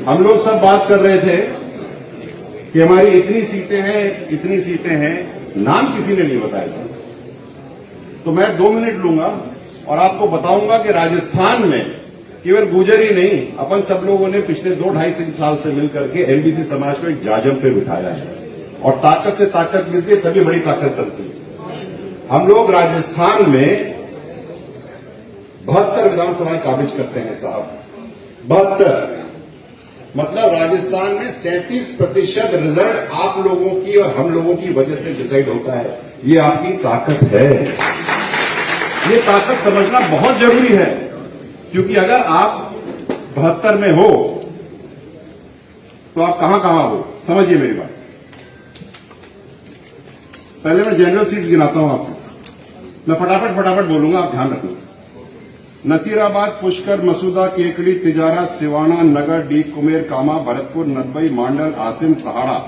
हम लोग सब बात कर रहे थे कि हमारी इतनी सीटें हैं, नाम किसी ने नहीं बताया सर। तो मैं 2 मिनट लूंगा और आपको बताऊंगा कि राजस्थान में केवल गुर्जर ही नहीं, अपन सब लोगों ने पिछले 2-2.5-3 साल से मिलकर के एमबीसी समाज को एक जाजम पे बिठाया है और ताकत से ताकत मिलती है तभी बड़ी ताकत बनती है। हम लोग राजस्थान में 72 विधानसभाएं काबिज करते हैं साहब, 72। मतलब राजस्थान में 37% रिजल्ट आप लोगों की और हम लोगों की वजह से डिसाइड होता है। ये आपकी ताकत है, ये ताकत समझना बहुत जरूरी है, क्योंकि अगर आप 72 में हो तो आप कहां कहां हो, समझिए मेरी बात। पहले मैं जनरल सीट्स गिनाता हूं आपको, मैं फटाफट बोलूंगा, आप ध्यान रखना। नसीराबाद, पुष्कर, मसूदा, केकड़ी, तिजारा, सिवाना, नगर, डीग, कुमेर, कामा, भरतपुर, नदबई, मांडल, आसिम, सहाड़ा,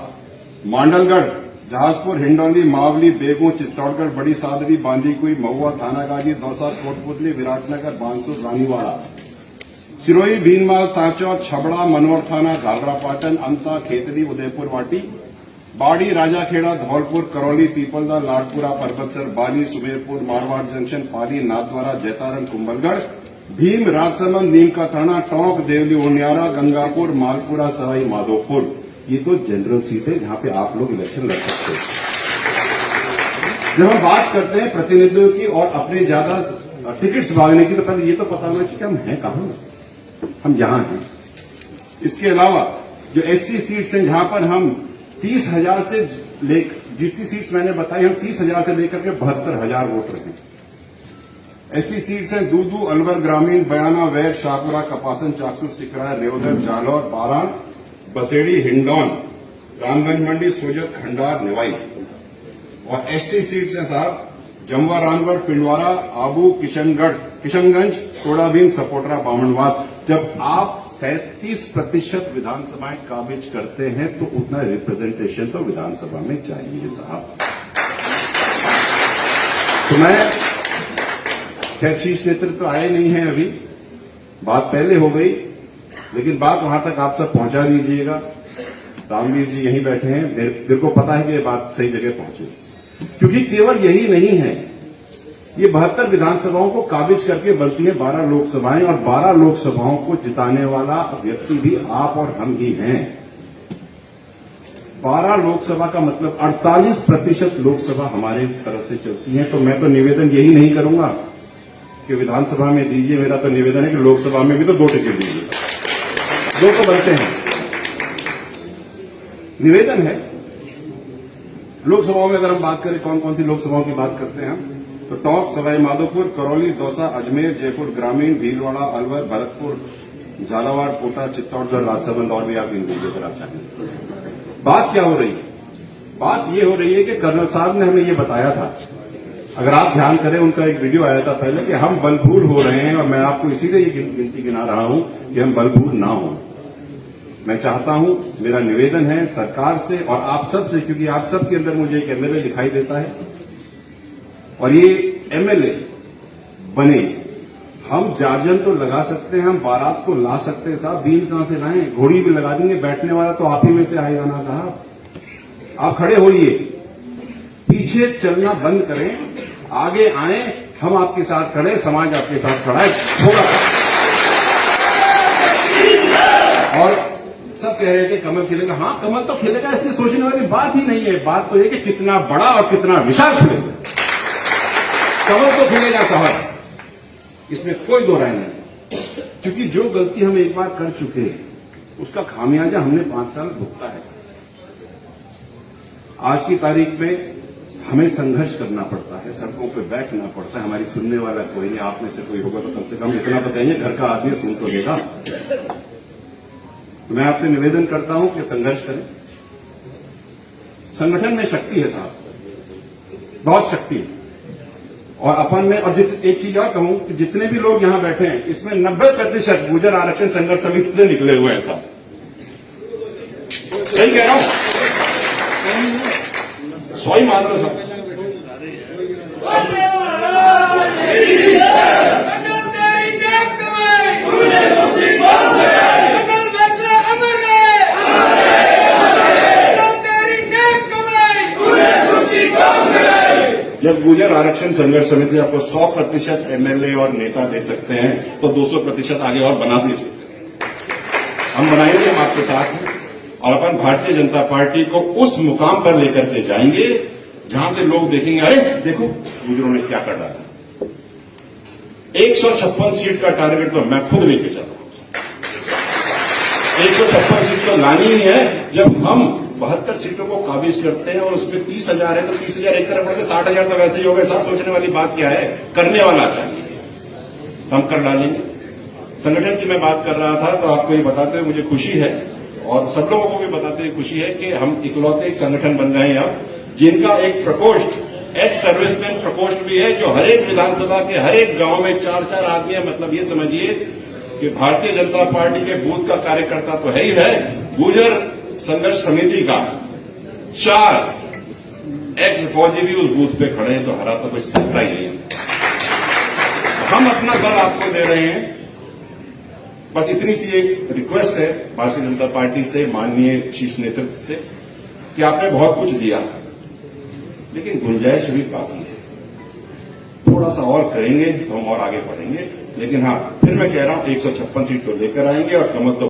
मांडलगढ़, जहाजपुर, हिंडौली, मावली, बेगू, चित्तौड़गढ़, बड़ी सादरी, बांदीकुई, महुआ, थानागाजी, दौसा, कोटपुतली, विराटनगर, बांसुर, रानीवाड़ा, सिरोही, भीनमाल, सांचौर, छबड़ा, मनोर थाना, झालरापाटन, अंता, खेतड़ी, उदयपुर वाटी, बाड़ी, राजाखेड़ा, धौलपुर, करौली, पीपलदा, लाडपुरा, परबतसर, बाली, सुमेरपुर, मारवाड़ जंक्शन, पाली, नाथद्वारा, जैतारण, कुंभलगढ़, भीम, राजसमंद, नीम का थाना, टोंक, देवली, उनियारा, गंगापुर, मालपुरा, सवाई माधोपुर। ये तो जनरल सीट है जहां पे आप लोग इलेक्शन लड़ सकते हैं। जब हम बात करते हैं प्रतिनिधियों की और अपने ज्यादा टिकट्स मांगने की, तो पहले ये तो पता होना चाहिए कि हम हैं कहां, हम यहां हैं। इसके अलावा जो एससी सीट्स हैं जहां पर हम 30,000 से जितनी सीट्स मैंने बताई, हम 30,000 से लेकर के 72,000 वोटर हैं। ऐसी सीट्स हैं दूदू, अलवर ग्रामीण, बयाना, वैर, शाहपुरा, कपासन, चाकसू, सिकराय, रेवदर, जालौर, बारान, बसेड़ी, हिंडौन, रामगंज मंडी, सोजत, खंडार, निवाई। और एसटी सीट्स हैं साहब जमवा, रामगढ़, पिंडवारा, आबू, किशनगंज, कोडाभीम, सपोटरा, बामनवास। जब आप 37% विधानसभाएं काबिज करते हैं तो उतना रिप्रेजेंटेशन तो विधानसभा में चाहिए साहब। तो मैं खैर शीर्ष नेतृत्व आए नहीं है अभी, बात पहले हो गई, लेकिन बात वहां तक आप सब पहुंचा दीजिएगा। रामवीर जी यहीं बैठे हैं, मेरे को पता है कि ये बात सही जगह पहुंचे, क्योंकि केवल यही नहीं है, ये 72 विधानसभाओं को काबिज करके बनती है 12 लोकसभाएं, और 12 लोकसभाओं को जिताने वाला व्यक्ति भी आप और हम ही हैं। 12 लोकसभा का मतलब 48% लोकसभा हमारे तरफ से चलती है। तो मैं तो निवेदन यही नहीं करूंगा कि विधानसभा में दीजिए, मेरा तो निवेदन है कि लोकसभा में भी तो 2 टिकट दीजिए, 2 तो बनते हैं, निवेदन है। लोकसभाओं में अगर हम बात करें, कौन कौन सी लोकसभाओं की बात करते हैं हम, तो टोंक, सवाई माधोपुर, करौली, दौसा, अजमेर, जयपुर ग्रामीण, भीलवाड़ा, अलवर, भरतपुर, झालावाड़, कोटा, चित्तौड़गढ़, राजसमंद, और भी आप गिन लीजिए अगर आप चाहें। बात क्या हो रही है? बात ये हो रही है कि कर्नल साहब ने हमें ये बताया था, अगर आप ध्यान करें, उनका एक वीडियो आया था पहले कि हम बलभूर हो रहे हैं, और मैं आपको इसीलिए ये गिनती गिना रहा हूं कि हम बलभूर ना हो। मैं चाहता हूं, मेरा निवेदन है सरकार से और आप सब से, क्योंकि आप सब के अंदर मुझे एक एमएलए दिखाई देता है, और ये एमएलए बने, हम जाजम तो लगा सकते हैं, हम बारात को ला सकते हैं साहब, बीन कहां से लाएं, घोड़ी भी लगा देंगे, बैठने वाला तो आप ही में से आएगा ना साहब। आप खड़े होइए, पीछे चलना बंद करें, आगे आए, हम आपके साथ खड़े, समाज आपके साथ खड़ा है, होगा। और सब कह रहे थे कमल खिलेगा, हाँ कमल तो खिलेगा, इसमें सोचने वाली बात ही नहीं है। बात तो ये कि कितना बड़ा और कितना विशाल खिलेगा। कमल तो खिलेगा साहब, इसमें कोई दो राय नहीं, क्योंकि जो गलती हम एक बार कर चुके उसका खामियाजा हमने 5 साल भुगता है। आज की तारीख में हमें संघर्ष करना पड़ता है, सड़कों पे बैठना पड़ता है, हमारी सुनने वाला कोई नहीं। आप में से कोई होगा तो कम से कम इतना बताइए, घर का आदमी सुन तो लेगा। मैं आपसे निवेदन करता हूं कि संघर्ष करें। संगठन में शक्ति है साहब, बहुत शक्ति है, और अपन में, और एक चीज और कहूं कि जितने भी लोग यहां बैठे हैं, इसमें 90% गुर्जर आरक्षण संघर्ष समिति से निकले हुए हैं साहब। सही कह रहा हूं, 100 ही मान लो साहब। अटल तेरी नेक कमाई, तूने सुप्रीम कोर्ट में अटल फैसला अमर जब गुर्जर आरक्षण संघर्ष समिति आपको 100% एमएलए और नेता दे सकते हैं तो 200% आगे और बना भी सकते हैं। हम बनाएंगे, हम आपके साथ हैं और अपन भारतीय जनता पार्टी को उस मुकाम पर लेकर के जाएंगे जहां से लोग देखेंगे, अरे देखो गुर्जरों ने क्या कर डाला। 156 सीट का टारगेट तो मैं खुद लेके चल रहा हूं। 156 सीट तो लानी ही है। जब हम 72 सीटों को काबिज करते हैं और उसमें 30,000 है तो 30,000 एक तरफ बढ़ के 60,000 तो वैसे ही हो गए। साहब सोचने वाली बात क्या है, करने वाला चाहिए, हम कर डालेंगे। संगठन की मैं बात कर रहा था तो आपको ये बताते हुए मुझे खुशी है और सब लोगों को भी बताते हुए खुशी है कि हम इकलौते एक संगठन बन गए हैं अब जिनका एक प्रकोष्ठ, एक्स सर्विसमैन प्रकोष्ठ भी है, जो हर एक विधानसभा के हर एक गांव में 4-4 आदमी है। मतलब ये समझिए कि भारतीय जनता पार्टी के बूथ का कार्यकर्ता तो है ही है, गुर्जर संघर्ष समिति का 4 एक्स फौजी भी उस बूथ पे खड़े हैं, तो हरा तो कुछ सकता ही नहीं है। हम अपना बल आपको दे रहे हैं। बस इतनी सी एक रिक्वेस्ट है भारतीय जनता पार्टी से, माननीय शीर्ष नेतृत्व से, कि आपने बहुत कुछ दिया लेकिन गुंजाइश भी बाकी है। थोड़ा सा और करेंगे तो हम और आगे बढ़ेंगे। लेकिन हाँ, फिर मैं कह रहा हूं 156 सीट तो लेकर आएंगे और कमल तो